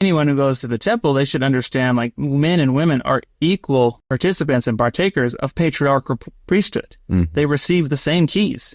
anyone who goes to the temple, they should understand, like, men and women are equal participants and partakers of patriarchal priesthood. They receive the same keys,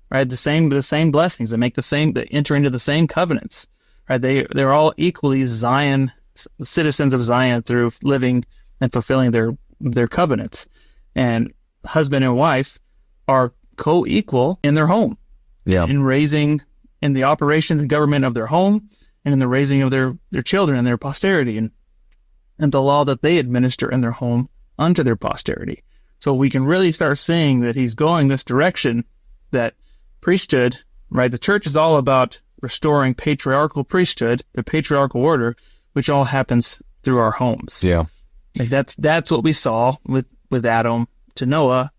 right? The same blessings. They enter into the same covenants, right? They're all equally citizens of Zion through living and fulfilling their covenants. And husband and wife are co-equal in their home, in the operations and government of their home, and in the raising of their children and their posterity, and the law that they administer in their home unto their posterity. So we can really start seeing that he's going this direction, that priesthood, right? The church is all about restoring patriarchal priesthood, the patriarchal order, which all happens through our homes. Yeah. Like that's what we saw with Adam to Noah,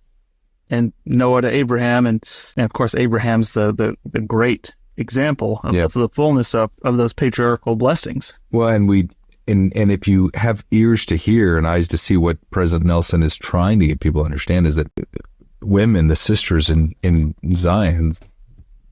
and Noah to Abraham, and of course Abraham's the great example of the fullness of those patriarchal blessings. Well, and if you have ears to hear and eyes to see, what President Nelson is trying to get people to understand is that women, the sisters in Zion,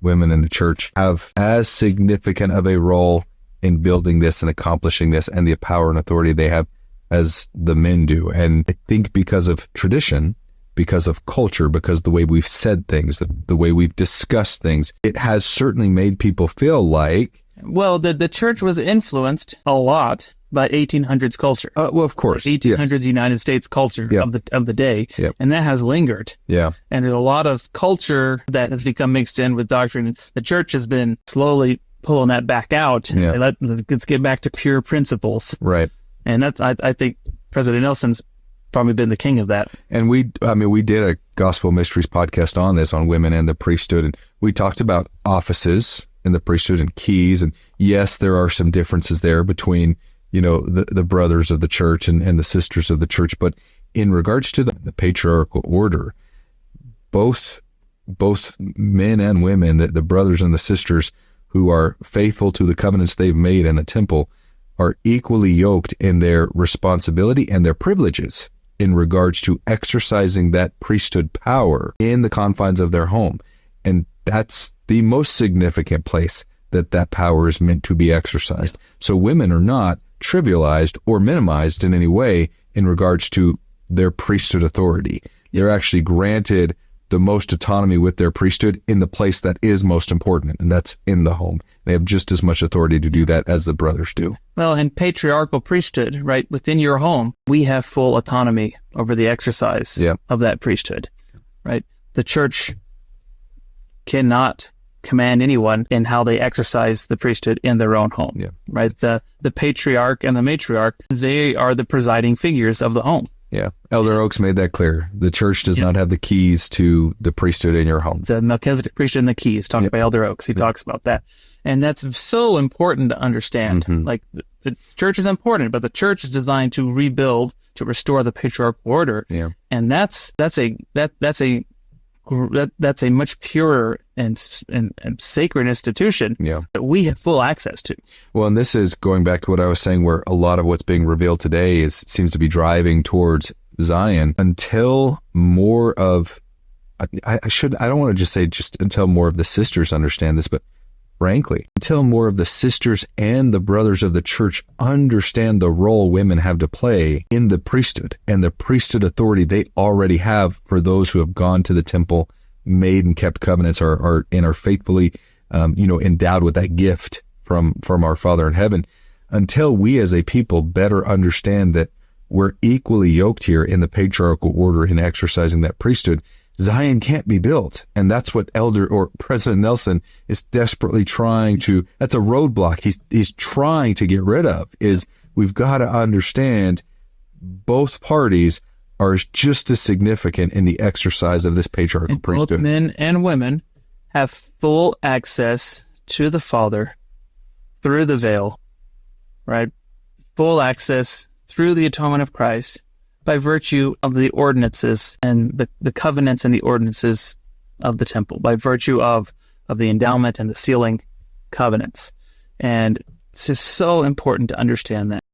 women in the church, have as significant of a role in building this and accomplishing this and the power and authority they have as the men do. And I think because of tradition, because of culture, because the way we've said things, the way we've discussed things, it has certainly made people feel like... Well, the church was influenced a lot by 1800s culture. Well, of course. 1800s United States culture of the day, and that has lingered. Yeah. And there's a lot of culture that has become mixed in with doctrine. The church has been slowly pulling that back out and say, let's get back to pure principles. Right. And that's, I think President Nelson's probably been the king of that. And we did a Gospel Mysteries podcast on this, on women and the priesthood, and we talked about offices in the priesthood and keys. And yes, there are some differences there between, the brothers of the church and the sisters of the church. But in regards to the patriarchal order, both men and women, the brothers and the sisters who are faithful to the covenants they've made in the temple, are equally yoked in their responsibility and their privileges in regards to exercising that priesthood power in the confines of their home. And that's the most significant place that power is meant to be exercised. So women are not trivialized or minimized in any way in regards to their priesthood authority. They're actually granted the most autonomy with their priesthood in the place that is most important, and that's in the home. They have just as much authority to do that as the brothers do. Well, in patriarchal priesthood, right, within your home, we have full autonomy over the exercise of that priesthood, right? The church cannot command anyone in how they exercise the priesthood in their own home, right? The patriarch and the matriarch, they are the presiding figures of the home. Yeah. Elder Oaks made that clear. The church does not have the keys to the priesthood in your home. The Melchizedek priesthood and the keys, talked by Elder Oaks. He talks about that. And that's so important to understand. Like, the church is important, but the church is designed to rebuild, to restore the patriarchal order. Yeah. And that's a much purer and sacred institution that we have full access to. Well, and this is going back to what I was saying, where a lot of what's being revealed today seems to be driving towards Zion until more of, I don't want to just say just until more of the sisters understand this, but frankly, until more of the sisters and the brothers of the church understand the role women have to play in the priesthood and the priesthood authority they already have for those who have gone to the temple, made and kept covenants, are faithfully, endowed with that gift from our Father in heaven. Until we as a people better understand that we're equally yoked here in the patriarchal order in exercising that priesthood, Zion can't be built. And that's what President Nelson is desperately trying to, that's a roadblock he's trying to get rid of, is we've got to understand both parties are just as significant in the exercise of this patriarchal priesthood. Both men and women have full access to the Father through the veil, right? Full access through the atonement of Christ, by virtue of the ordinances and the covenants and the ordinances of the temple, by virtue of the endowment and the sealing covenants. And it's just so important to understand that.